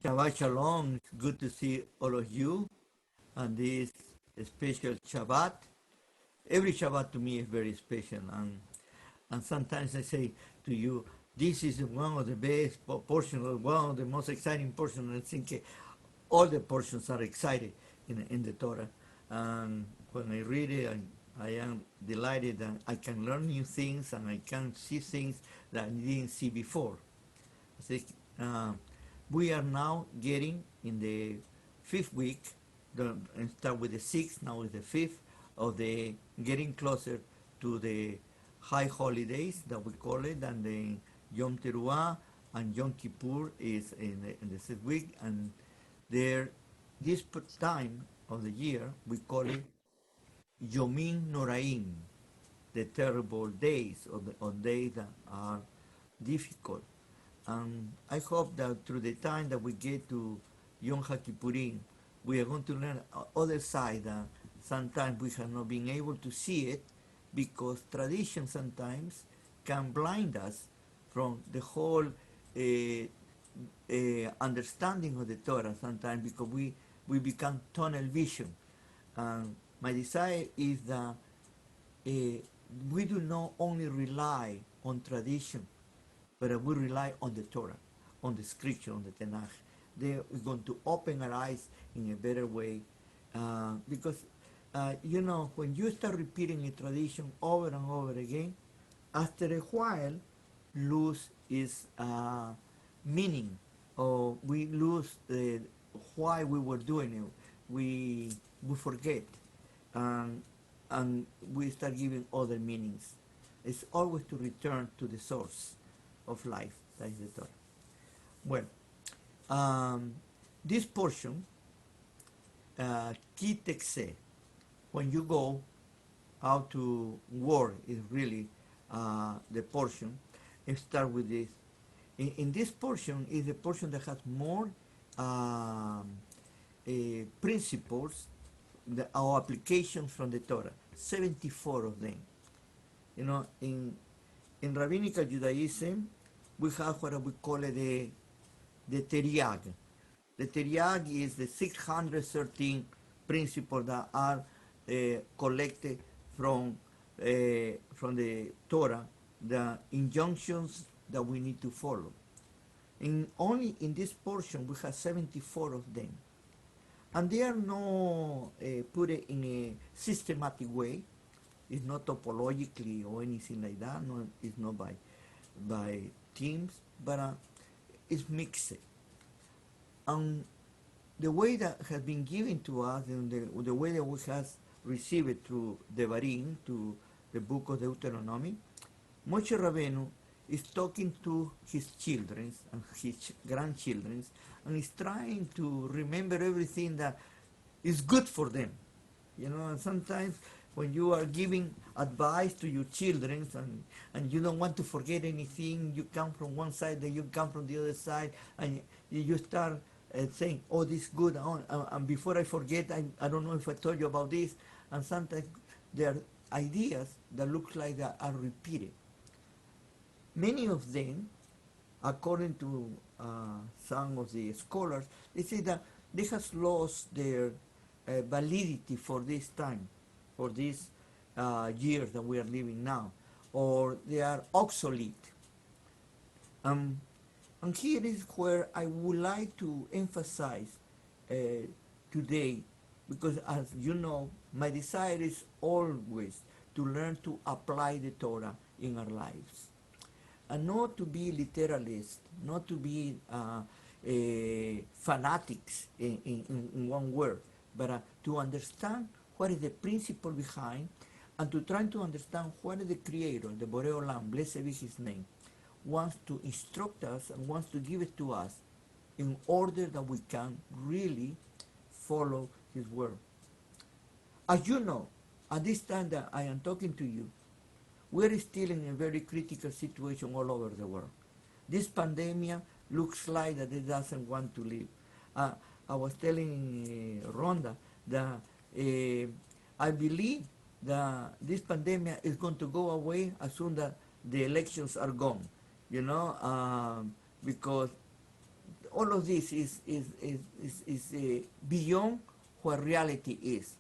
Shabbat Shalom. It's good to see all of you on this special Shabbat. Every Shabbat to me is very special, and sometimes I say to you, this is one of the best portions, or one of the most exciting portions. And I think all the portions are excited in the Torah. And when I read it, I am delighted that I can learn new things and I can see things that I didn't see before. I think we are now getting in the fifth week, and start with the sixth, now with the fifth, of the getting closer to the high holidays that we call it, and the Yom Teruah and Yom Kippur is in the sixth week, and there, this time of the year, we call it Yomim Noraim, the terrible days, or days that are difficult. And I hope that through the time that we get to Yom HaKippurim, we are going to learn other side that sometimes we have not been able to see it, because tradition sometimes can blind us from the whole understanding of the Torah sometimes, because we become tunnel vision. And my desire is that we do not only rely on tradition, but we rely on the Torah, on the scripture, on the Tanakh. They're going to open our eyes in a better way, because when you start repeating a tradition over and over again, after a while, lose its meaning, or we lose why we were doing it. We forget, and we start giving other meanings. It's always to return to the source of life, that is the Torah. Well, this portion, Tetze, when you go out to war, is really the portion. And start with this. In this portion is the portion that has more principles or applications from the Torah. 74 of them. In rabbinical Judaism, we have what we call it the Teriag. The Teriag is the 613 principles that are collected from the Torah, the injunctions that we need to follow. Only in this portion, we have 74 of them. And they are not put in a systematic way. It's not topologically or anything like that. No, it's not by teams, but it's mixed. And the way that has been given to us, and the way that we have received it through Devarim, to the book of Deuteronomy, Moshe Rabbeinu is talking to his children and his grandchildren, and he's trying to remember everything that is good for them. And sometimes when you are giving advice to your children, and you don't want to forget anything, you come from one side, then you come from the other side, and you start saying, oh, this is good, and before I forget, I don't know if I told you about this, and sometimes there are ideas that look like that are repeated. Many of them, according to some of the scholars, they say that they have lost their validity for this time, for these years that we are living now, or they are obsolete. And here is where I would like to emphasize today, because as you know, my desire is always to learn to apply the Torah in our lives. And not to be literalists, not to be fanatics in one word, but to understand what is the principle behind, and to try to understand what is the Creator, the Borei Olam, blessed be His name, wants to instruct us and wants to give it to us in order that we can really follow His word. As you know, at this time that I am talking to you, we're still in a very critical situation all over the world. This pandemic looks like that it doesn't want to leave. I was telling Rhonda that I believe that this pandemic is going to go away as soon as the elections are gone, because all of this is beyond what reality is.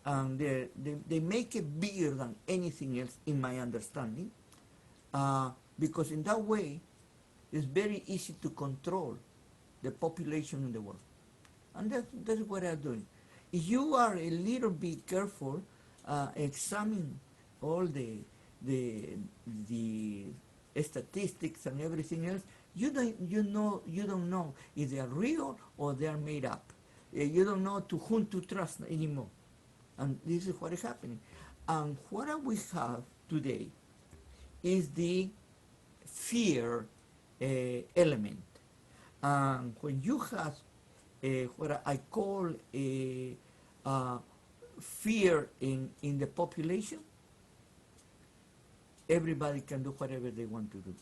And they make it bigger than anything else, in my understanding, because in that way, it's very easy to control the population in the world. And that's what I'm doing. If you are a little bit careful, examine all the statistics and everything else, you don't know if they are real or they are made up. You don't know to whom to trust anymore. And this is what is happening. And what we have today is the fear element. And when you have what I call fear in the population, everybody can do whatever they want to do,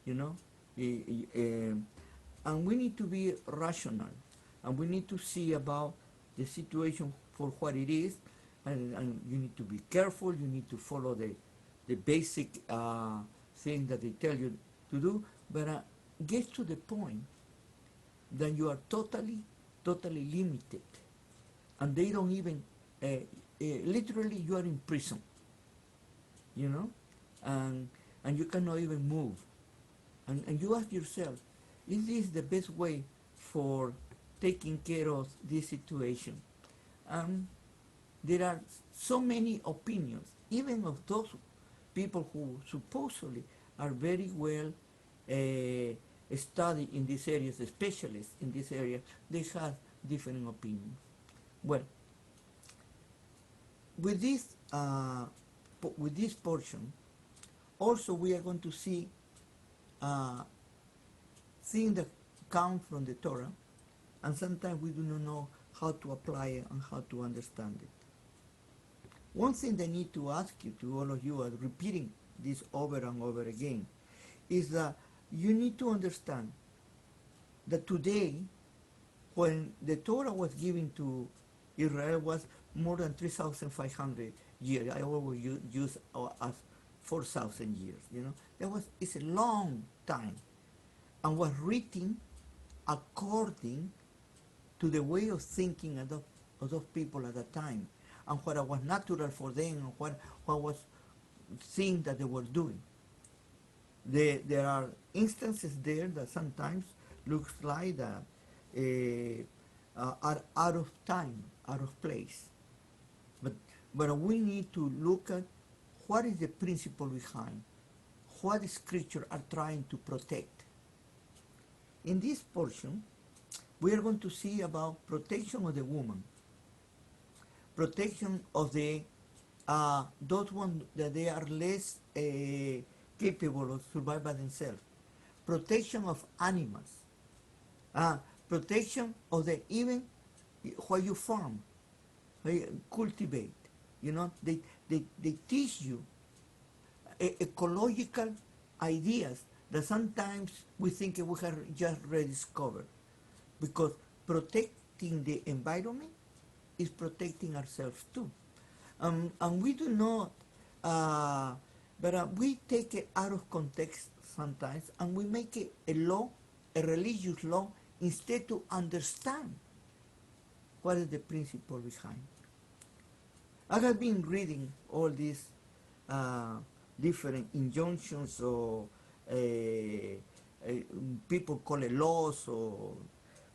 you know? And we need to be rational, and we need to see about the situation for what it is, and you need to be careful, you need to follow the basic thing that they tell you to do, but get to the point that you are totally limited, and they don't even, literally you are in prison, you know, and you cannot even move. And you ask yourself, is this the best way for taking care of this situation? There are so many opinions, even of those people who supposedly are very well studied in these areas, the specialists in this area, they have different opinions. Well, with this portion, also we are going to see things that come from the Torah, and sometimes we do not know how to apply it and how to understand it. One thing I need to ask you, to all of you, are repeating this over and over again, is that you need to understand that today, when the Torah was given to Israel, was more than 3,500 years. I always use as 4,000 years. You know, it's a long time, and was written according to the way of thinking of those people at that time, and what was natural for them, and what was things that they were doing. There are instances there that sometimes looks like that are out of time, out of place. But we need to look at what is the principle behind, what the scripture are trying to protect. In this portion, we are going to see about protection of the woman, protection of the those ones that they are less capable of survive by themselves, protection of animals, protection of the even what you farm, cultivate. You know, they teach you ecological ideas that sometimes we think we have just rediscovered, because protecting the environment is protecting ourselves too. And we do not, but we take it out of context sometimes, and we make it a law, a religious law, instead to understand what is the principle behind. I have been reading all these different injunctions, or people call it laws,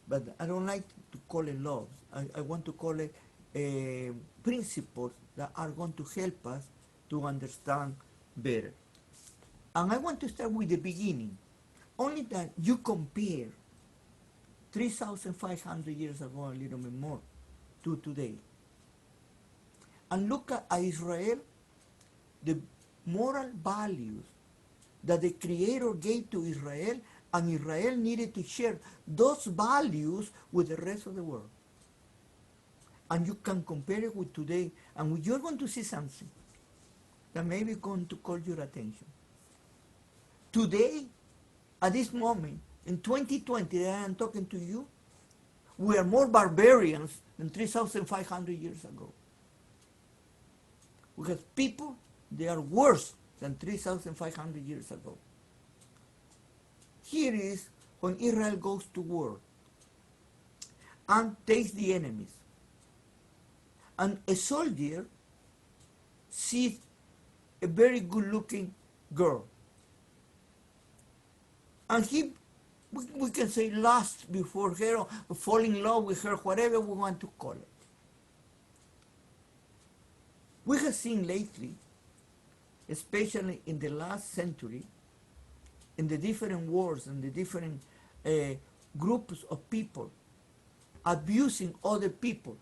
but I don't like to call it laws. I want to call it principles that are going to help us to understand better. And I want to start with the beginning. Only that you compare 3,500 years ago, a little bit more, to today. And look at Israel, the moral values that the Creator gave to Israel, and Israel needed to share those values with the rest of the world. And you can compare it with today, and you're going to see something that may be going to call your attention. Today, at this moment, in 2020 that I am talking to you, we are more barbarians than 3,500 years ago. Because people, they are worse than 3,500 years ago. Here is when Israel goes to war and takes the enemies, and a soldier sees a very good-looking girl, and we can say lust before her, or fall in love with her, whatever we want to call it. We have seen lately, especially in the last century, in the different wars and the different groups of people abusing other people,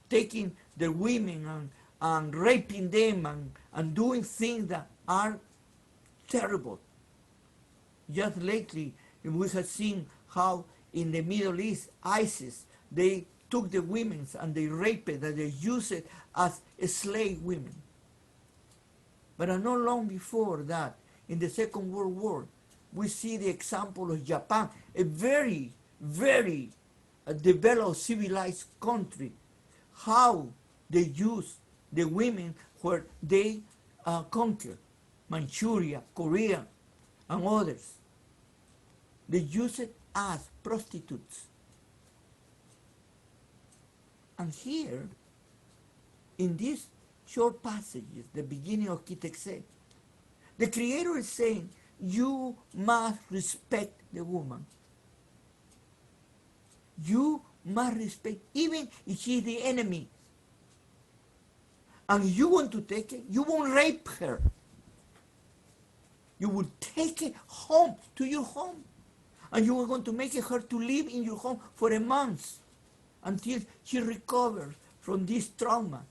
taking their women and raping them and doing things that are terrible. Just lately, we have seen how in the Middle East, ISIS, they took the women and they raped it, and they used it as slave women. But not long before that, in the Second World War, we see the example of Japan, a very, very developed, civilized country, how they use the women where they conquer Manchuria, Korea, and others. They use it as prostitutes. And here, in these short passages, the beginning of Tetze, the Creator is saying, you must respect the woman. You must respect, even if she is the enemy. And you want to take it, you won't rape her. You will take it home, to your home. And you are going to make her to live in your home for a month until she recovers from this trauma.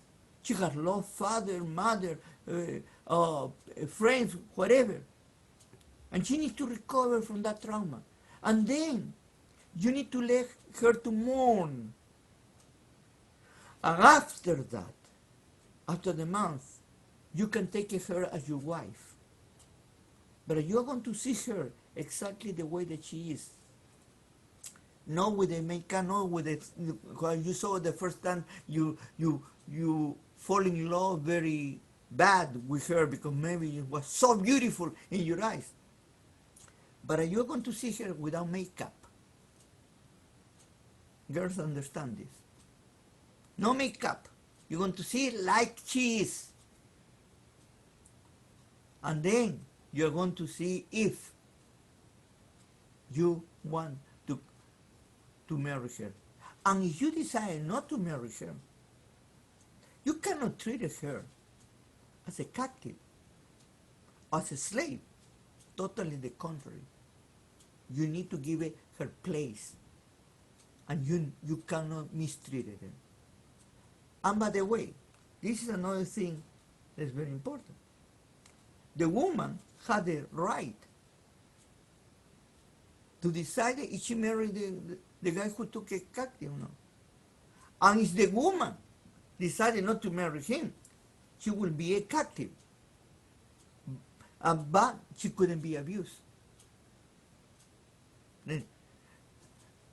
She has lost father, mother, friends, whatever. And she needs to recover from that trauma. And then you need to let her to mourn. And after that, after the month, you can take her as your wife. But you are going to see her exactly the way that she is. Not with the makeup, not with the, when you saw the first time, you fall in love very bad with her because maybe it was so beautiful in your eyes. But you're going to see her without makeup. Girls understand this. No makeup. You're going to see it like she is. And then you're going to see if you want to marry her. And if you decide not to marry her, you cannot treat her as a captive, as a slave. Totally the contrary. You need to give her place. And you cannot mistreat her. And by the way, this is another thing that's very important. The woman had the right to decide if she married the guy who took a captive or not. And if the woman decided not to marry him, she will be a captive. But she couldn't be abused.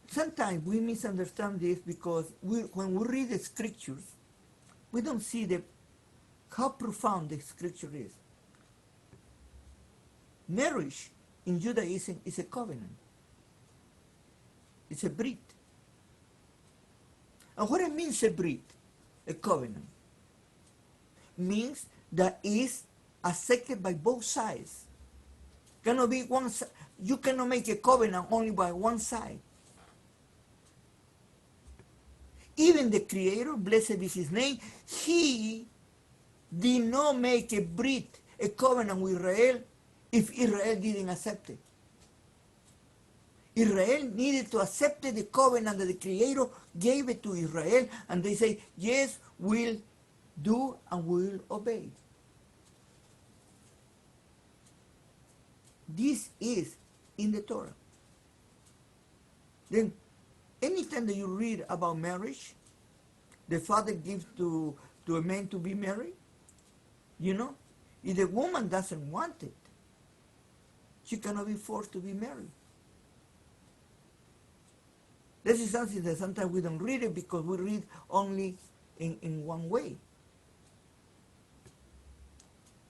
Sometimes we misunderstand this because when we read the scriptures, we don't see how profound the scripture is. Marriage in Judaism is a covenant. It's a brit. And what it means, a brit, a covenant, means that is accepted by both sides. Cannot be one side. You cannot make a covenant only by one side. Even the Creator, blessed be His name, He did not make a brit, a covenant with Israel, if Israel didn't accept it. Israel needed to accept the covenant that the Creator gave it to Israel, and they say, yes, we'll do and we'll obey. This is in the Torah. Then, anytime that you read about marriage, the father gives to a man to be married, if the woman doesn't want it, she cannot be forced to be married. This is something that sometimes we don't read it because we read only in one way.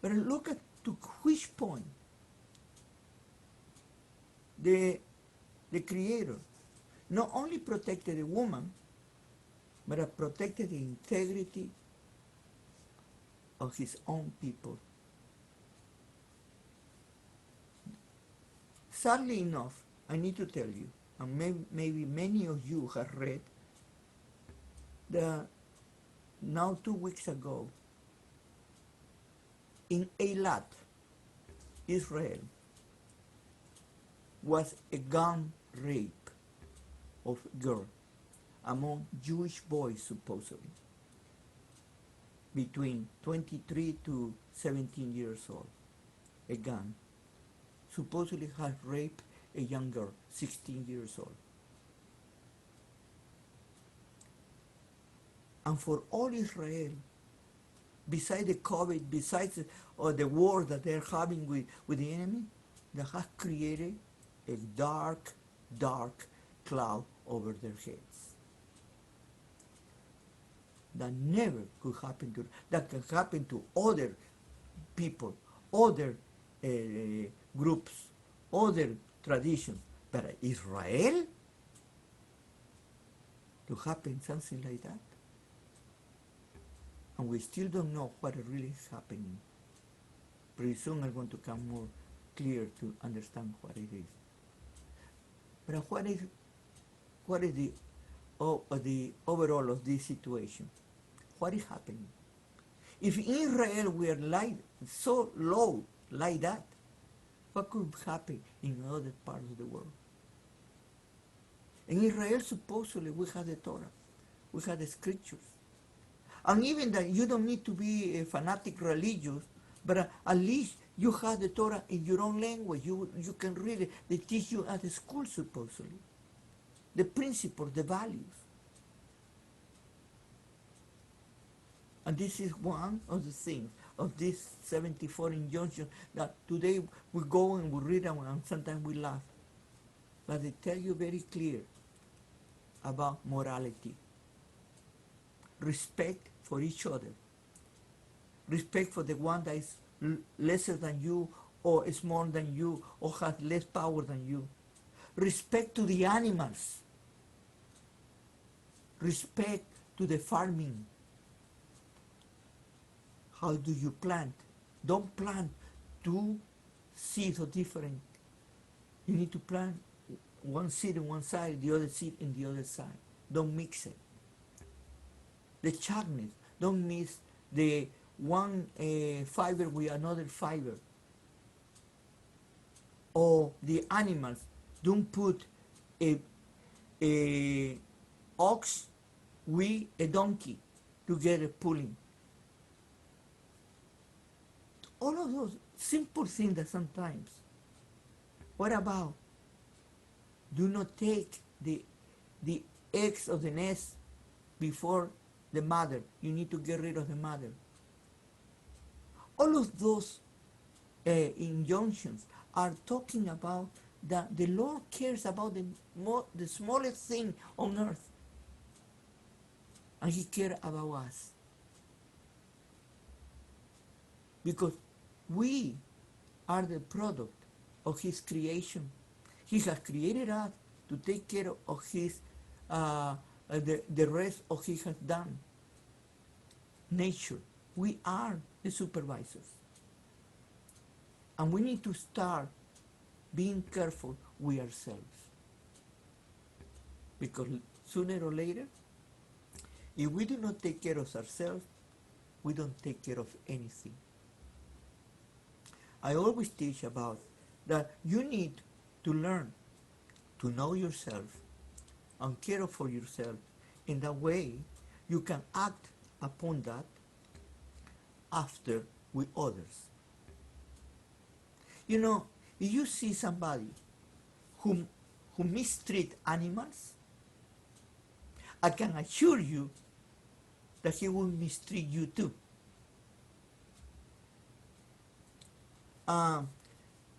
But look at to which point the the Creator, not only protected the woman, but protected the integrity of his own people. Sadly enough, I need to tell you, and maybe many of you have read, that now 2 weeks ago, in Eilat, Israel, was a gun rape of a girl among Jewish boys, supposedly, between 23 to 17 years old. A gun supposedly had raped a young girl, 16 years old. And for all Israel, besides the COVID, besides the war that they're having with the enemy, that has created a dark, dark cloud over their heads. That never could happen to, that can happen to other people, other groups, other traditions. But Israel, to happen something like that? And we still don't know what really is happening. Pretty soon I'm going to come more clear to understand what it is. But what is the overall of this situation? What is happening? If in Israel we are so low like that, what could happen in other parts of the world? In Israel, supposedly, we have the Torah, we have the scriptures. And even that you don't need to be a fanatic religious, but at least you have the Torah in your own language. You can read it. They teach you at the school, supposedly. The principles, the values. And this is one of the things of this 74 injunction that today we go and we read them and sometimes we laugh. But they tell you very clear about morality. Respect for each other. Respect for the one that is lesser than you or smaller than you or has less power than you. Respect to the animals. Respect to the farming. How do you plant? Don't plant two seeds of different. You need to plant one seed on one side, the other seed in the other side. Don't mix it. The sharpness. Don't mix the one fiber with another fiber. Or the animals. Don't put a ox with a donkey together pulling. All of those simple things that sometimes. What about? Do not take the eggs of the nest before the mother. You need to get rid of the mother. All of those injunctions are talking about that the Lord cares about the smallest thing on earth. And He cares about us. Because we are the product of His creation. He has created us to take care of His, the rest of He has done. Nature. We are the supervisors. And we need to start being careful with ourselves. Because sooner or later, if we do not take care of ourselves, we don't take care of anything. I always teach about that you need to learn to know yourself and care for yourself. In that way, you can act upon that after with others. You know, if you see somebody who mistreat animals, I can assure you that he will mistreat you too.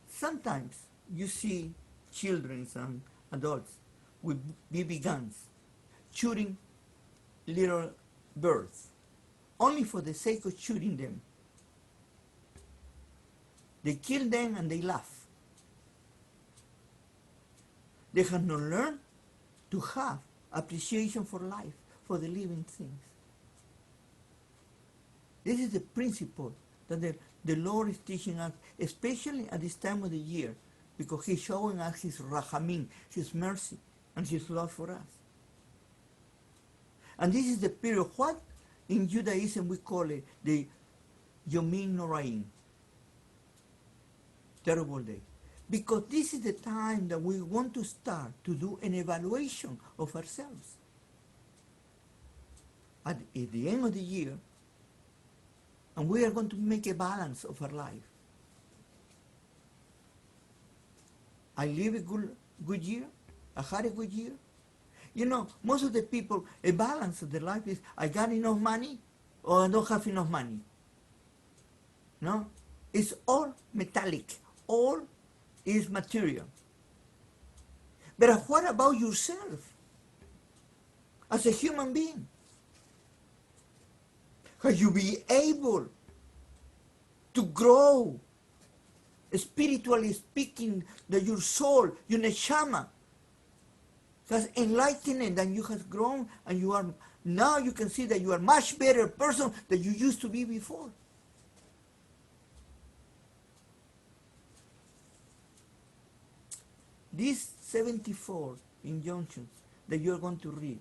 Sometimes you see children and adults with BB guns shooting little birds only for the sake of shooting them. They kill them and they laugh. They have not learned to have appreciation for life, for the living things. This is the principle that the Lord is teaching us, especially at this time of the year, because He's showing us His rahamim, His mercy, and His love for us. And this is the period, what in Judaism we call it the Yomim Noraim, terrible day. Because this is the time that we want to start to do an evaluation of ourselves. At the end of the year, and we are going to make a balance of our life. I live a good year, I had a good year. You know, most of the people, a balance of their life is, I got enough money or I don't have enough money. No? It's all metallic. All is material. But what about yourself as a human being? Have you been able to grow, spiritually speaking, that your soul, your neshama, has enlightened and you have grown, and you are now you can see that you are a much better person than you used to be before. These 74 injunctions that you're going to read,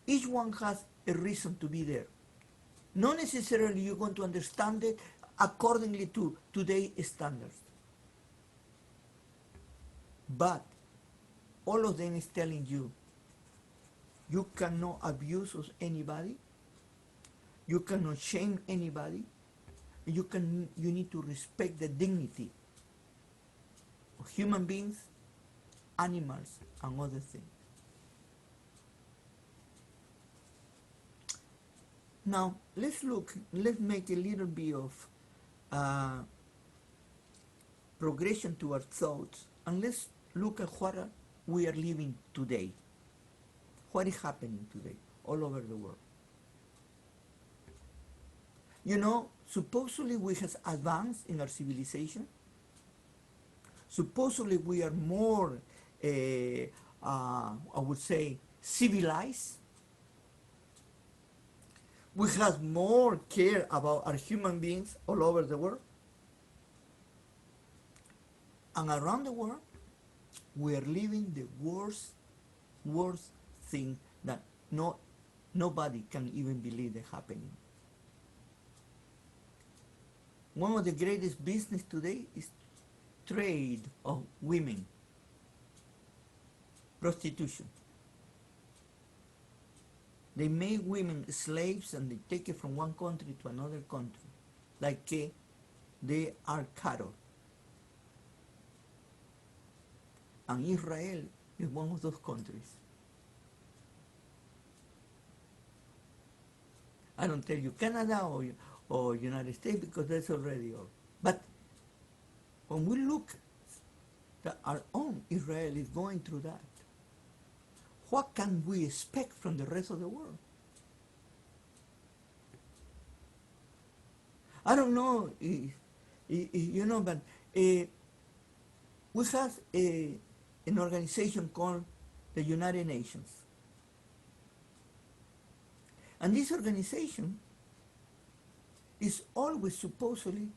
each one has a reason to be there. Not necessarily you're going to understand it accordingly to today's standards. But all of them is telling you, you cannot abuse anybody, you cannot shame anybody, you need to respect the dignity of human beings, animals, and other things. Now, let's make a little bit of progression to our thoughts, and let's look at what we are living today. What is happening today all over the world? You know, supposedly we have advanced in our civilization. Supposedly we are more, I would say, civilized. We have more care about our human beings all over the world. And around the world, we are living the worst thing that nobody can even believe is happening. One of the greatest business today is trade of women, prostitution. They make women slaves and they take it from one country to another country, like they are cattle. And Israel is one of those countries. I don't tell you Canada or United States because that's already all. But when we look that our own Israel is going through that, what can we expect from the rest of the world? I don't know, you know, but we have an organization called the United Nations. And this organization is always supposedly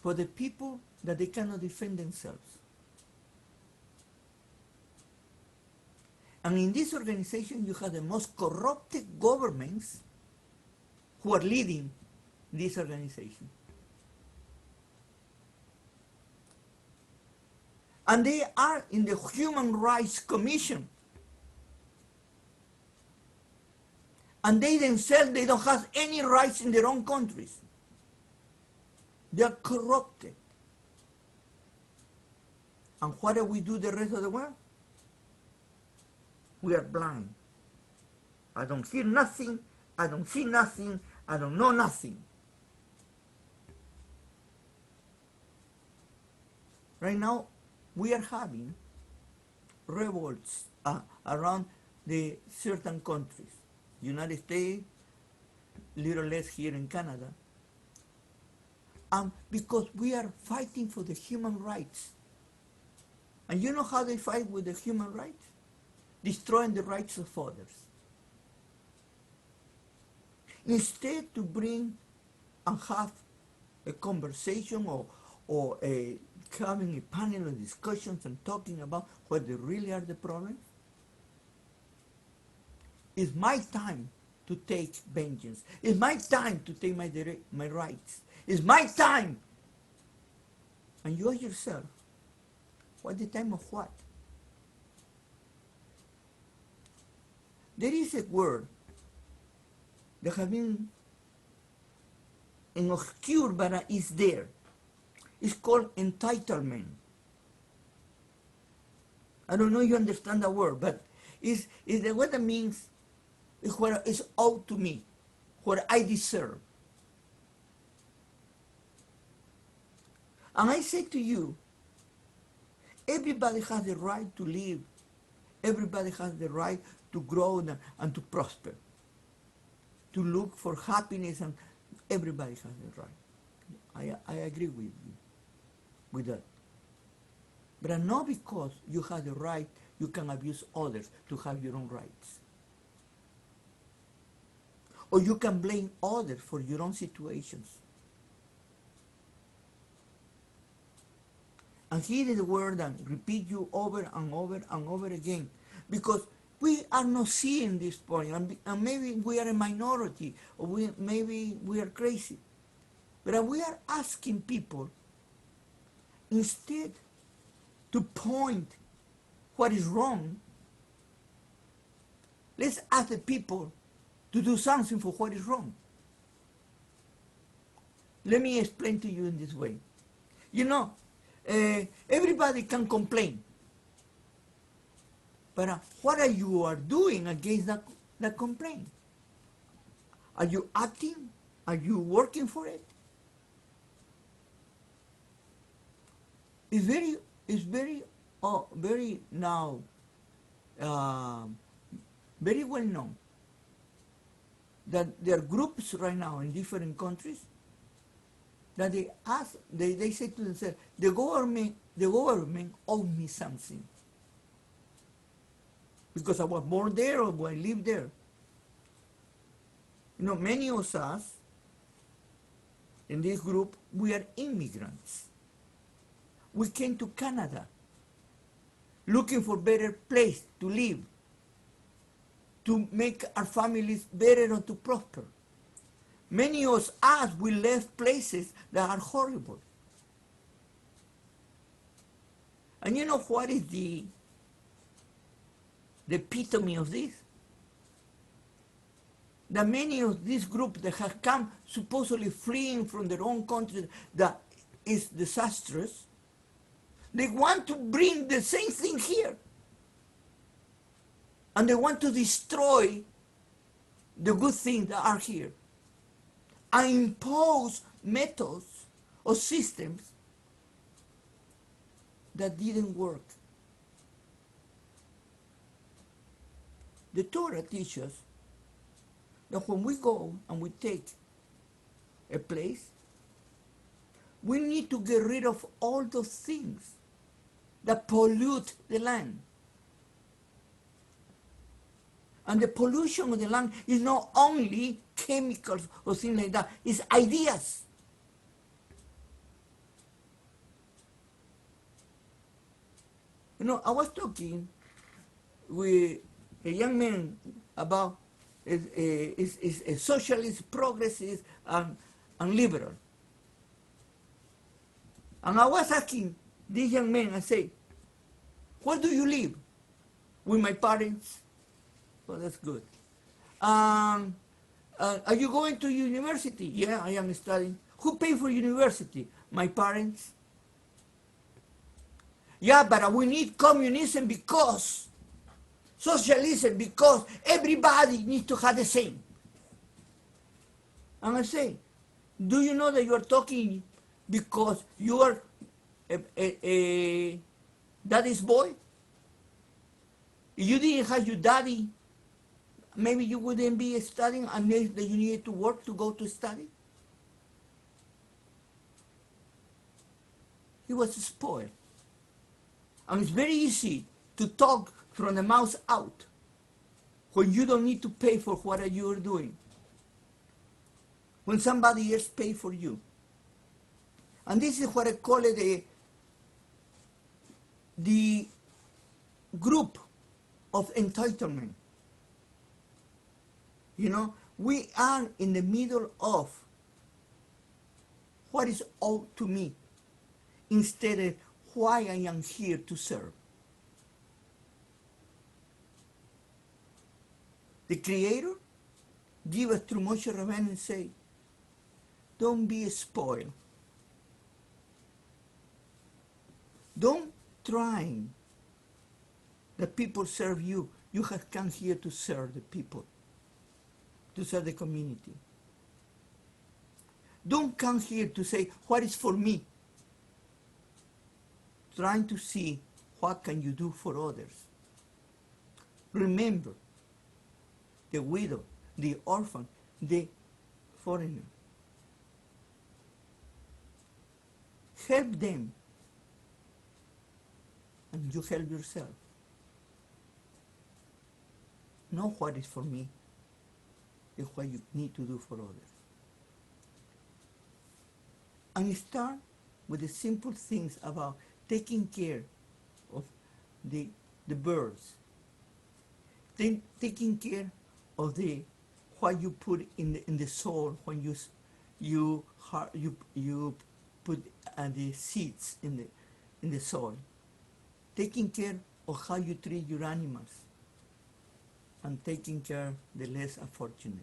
for the people that they cannot defend themselves. And in this organization, you have the most corrupted governments who are leading this organization. And they are in the Human Rights Commission. And they themselves, they don't have any rights in their own countries. They are corrupted. And what do we do the rest of the world? We are blind. I don't hear nothing, I don't see nothing, I don't know nothing. Right now, we are having revolts around the certain countries. United States, little less here in Canada. Because we are fighting for the human rights. And you know how they fight with the human rights? Destroying the rights of others. Instead to bring and have a conversation or having a panel of discussions and talking about what they really are the problems, it's my time to take vengeance. It's my time to take my rights. It's my time. And you ask yourself, what the time of what? There is a word that has been obscure, but is there. It's called entitlement. I don't know if you understand the word, but it's the word that means is what is owed to me, what I deserve. And I say to you, everybody has the right to live. Everybody has the right to grow and to prosper, to look for happiness, and everybody has the right. I agree with you with that. But not because you have the right, you can abuse others to have your own rights. Or you can blame others for your own situations. And here is the word and repeat you over and over and over again. Because we are not seeing this point, and maybe we are a minority, or maybe we are crazy. But we are asking people, instead to point what is wrong, let's ask the people to do something for what is wrong. Let me explain to you in this way. You know, everybody can complain. But what are you doing against that complaint? Are you acting? Are you working for it? It's very now, very well known that there are groups right now in different countries that they say to themselves, the government owes me something. Because I was born there or I live there. You know, many of us in this group, we are immigrants. We came to Canada looking for a better place to live, to make our families better and to prosper. Many of us, we left places that are horrible. And you know what is the epitome of this? That many of these groups that have come supposedly fleeing from their own country that is disastrous, they want to bring the same thing here. And they want to destroy the good things that are here and impose methods or systems that didn't work. The Torah teaches that when we go and we take a place, we need to get rid of all those things that pollute the land. And the pollution of the land is not only chemicals or things like that, it's ideas. You know, I was talking with a young man about is socialist, progressive, and liberal. And I was asking this young man, I say, where do you live? With my parents. Oh, that's good. Are you going to university? Yeah, I am studying. Who paid for university? My parents. Yeah, but we need communism because, socialism because everybody needs to have the same. And I say, do you know that you are talking because you are a daddy's boy? If you didn't have your daddy, maybe you wouldn't be studying unless that you needed to work to go to study. He was spoiled. And it's very easy to talk from the mouth out when you don't need to pay for what you are doing. When somebody else pay for you. And this is what I call it the group of entitlement. You know, we are in the middle of what is owed to me instead of why I am here to serve. The Creator give us through Moshe Rabbeinu and say, don't be spoiled. Don't try that people serve you. You have come here to serve the people, to serve the community. Don't come here to say, what is for me? Trying to see what can you do for others. Remember the widow, the orphan, the foreigner. Help them, and you help yourself. Know what is for me and what you need to do for others. And start with the simple things about taking care of the birds, taking care of the what you put in the soil when you put the seeds in the soil, taking care of how you treat your animals, and taking care of the less unfortunate.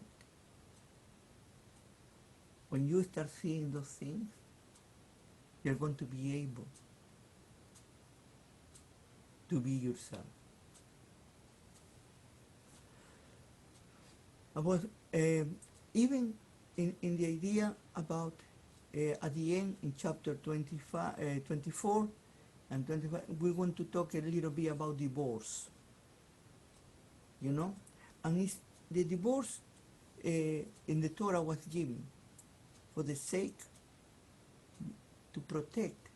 When you start seeing those things, you're going to be able to be yourself. About even in the idea about at the end in chapter 24 and 25, we want to talk a little bit about divorce. You know, and it's, the divorce in the Torah was given for the sake to protect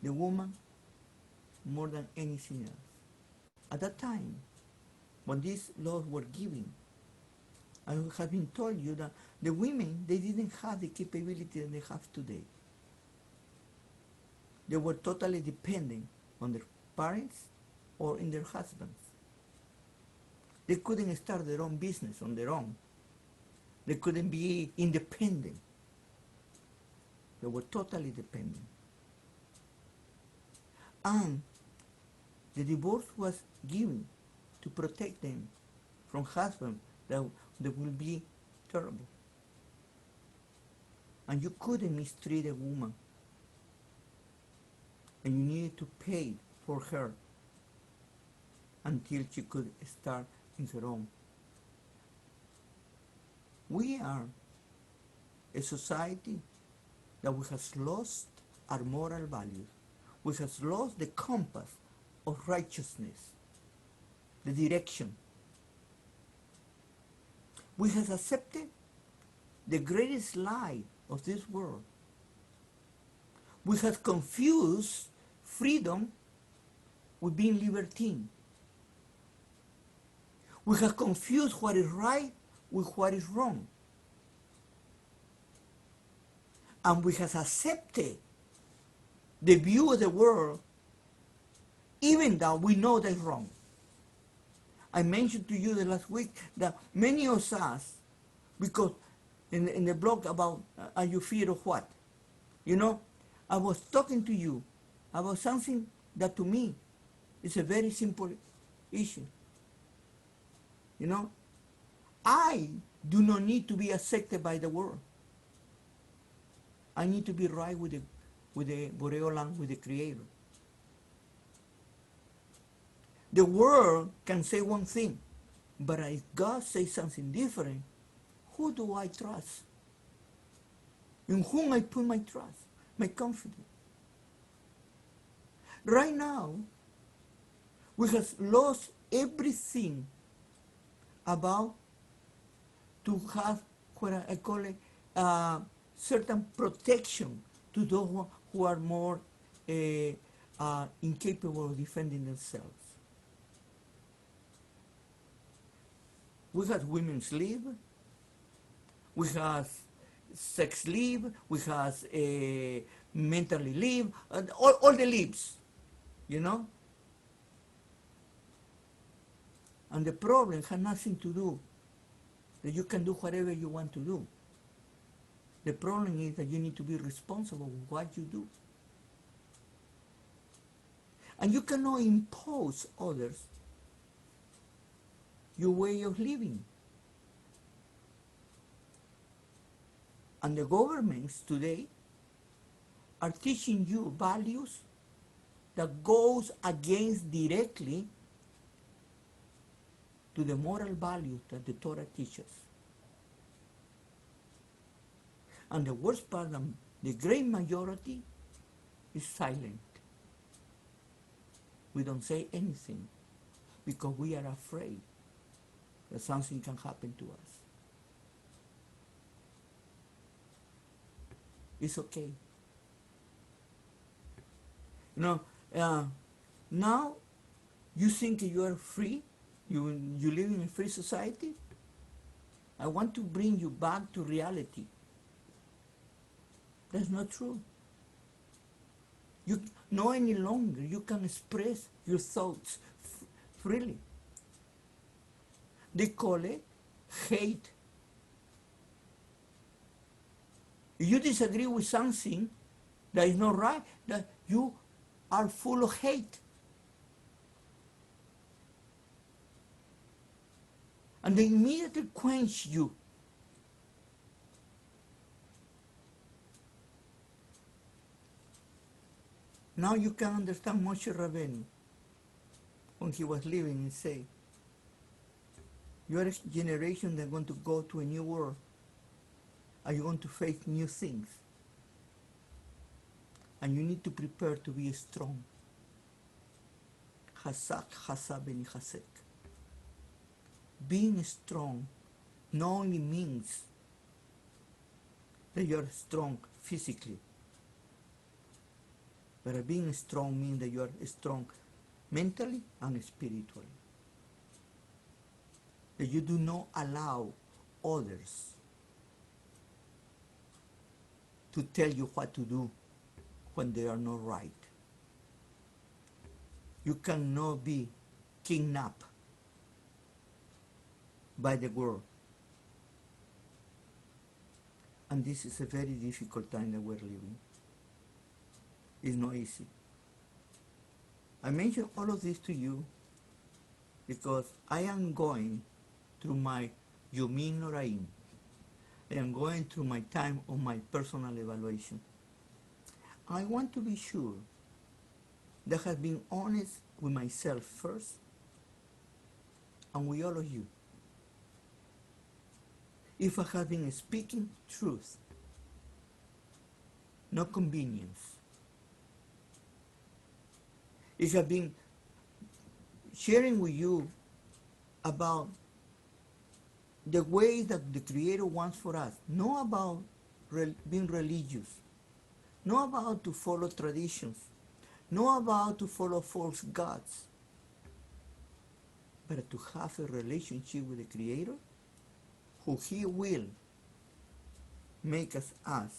the woman more than anything else. At that time, when these laws were given, I have been told you that the women, they didn't have the capability that they have today. They were totally dependent on their parents or in their husbands. They couldn't start their own business on their own. They couldn't be independent. They were totally dependent. And the divorce was given to protect them from husbands that will be terrible. And you couldn't mistreat a woman. And you needed to pay for her until she could start in her own. We are a society that we have lost our moral values. We have lost the compass of righteousness, the direction. We have accepted the greatest lie of this world. We have confused freedom with being libertine. We have confused what is right with what is wrong. And we have accepted the view of the world even though we know that's wrong. I mentioned to you the last week that many of us, because in the blog about are you fear of what? You know, I was talking to you about something that to me is a very simple issue. You know, I do not need to be accepted by the world. I need to be right with the Boreolam, with the Creator. The world can say one thing, but if God says something different, who do I trust? In whom I put my trust, my confidence? Right now, we have lost everything about to have what I call it certain protection to those who are more are incapable of defending themselves. We have women's leave, we have sex leave, we have mentally leave, and all the leaves, you know? And the problem has nothing to do that you can do whatever you want to do. The problem is that you need to be responsible for what you do. And you cannot impose others your way of living. And the governments today are teaching you values that goes against directly to the moral values that the Torah teaches. And the worst part, the great majority, is silent. We don't say anything because we are afraid that something can happen to us. It's okay. You know, now you think you are free, you live in a free society. I want to bring you back to reality. That's not true. You no any longer you can express your thoughts freely. They call it hate. If you disagree with something that is not right, that you are full of hate. And they immediately quench you. Now you can understand Moshe Rabbeinu when he was living and say, you are a generation that's going to go to a new world. Are you going to face new things? And you need to prepare to be strong. Hasak, hasab, and hasek. Being strong not only means that you are strong physically, but being strong means that you are strong mentally and spiritually. That you do not allow others to tell you what to do when they are not right. You cannot be kidnapped by the world. And this is a very difficult time that we're living. It's not easy. I mention all of this to you because I am going through my Yomin Noraim. I am going through my time of my personal evaluation. I want to be sure that I have been honest with myself first and with all of you. If I have been speaking truth, not convenience. If I have been sharing with you about the way that the Creator wants for us, not about being religious, not about to follow traditions, not about to follow false gods, but to have a relationship with the Creator, who He will make us of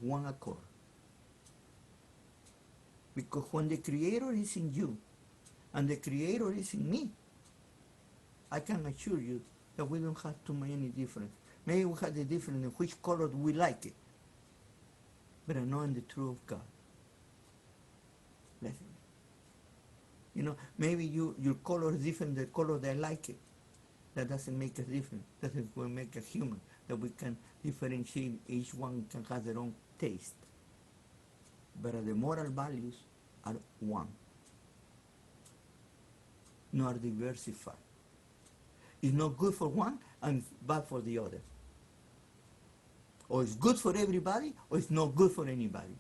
one accord. Because when the Creator is in you, and the Creator is in me, I can assure you that we don't have too many difference. Maybe we have the difference in which color we like it, but not in the truth of God. Listen. You know, maybe your color is different than the color that I like it. That doesn't make us different. That will make us human. That we can differentiate. Each one can have their own taste. But the moral values are one. Nor diversified. It's not good for one and bad for the other. Or it's good for everybody, or it's not good for anybody.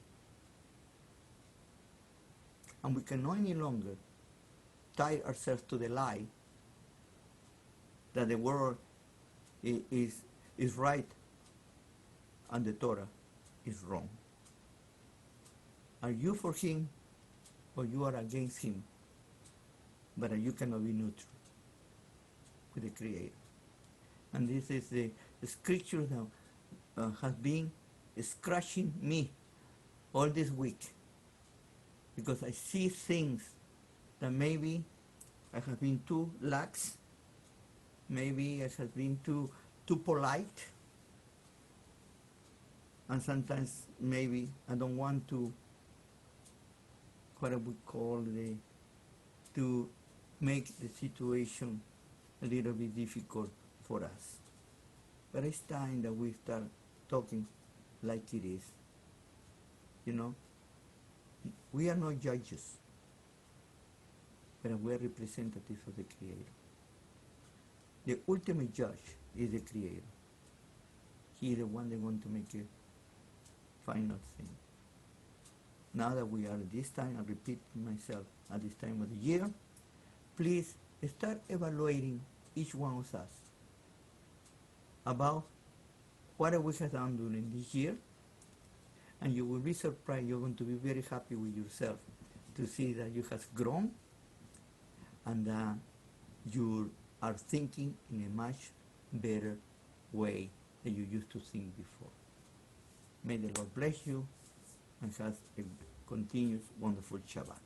And we can no any longer tie ourselves to the lie that the world is right and the Torah is wrong. Are you for Him or you are against him, but you cannot be neutral with the Creator. And this is the scripture that has been scratching me all this week, because I see things that maybe I have been too lax, maybe I have been too polite, and sometimes maybe I don't want to, what I would call to make the situation a little bit difficult for us. But it's time that we start talking like it is. You know, we are not judges, but we are representatives of the Creator. The ultimate judge is the Creator. He is the one that wants to make a final thing. Now that we are at this time, I repeat myself, at this time of the year, please start evaluating each one of us about what we have done during this year, and you will be surprised. You're going to be very happy with yourself to see that you have grown and that you are thinking in a much better way than you used to think before. May the Lord bless you and have a continuous wonderful Shabbat.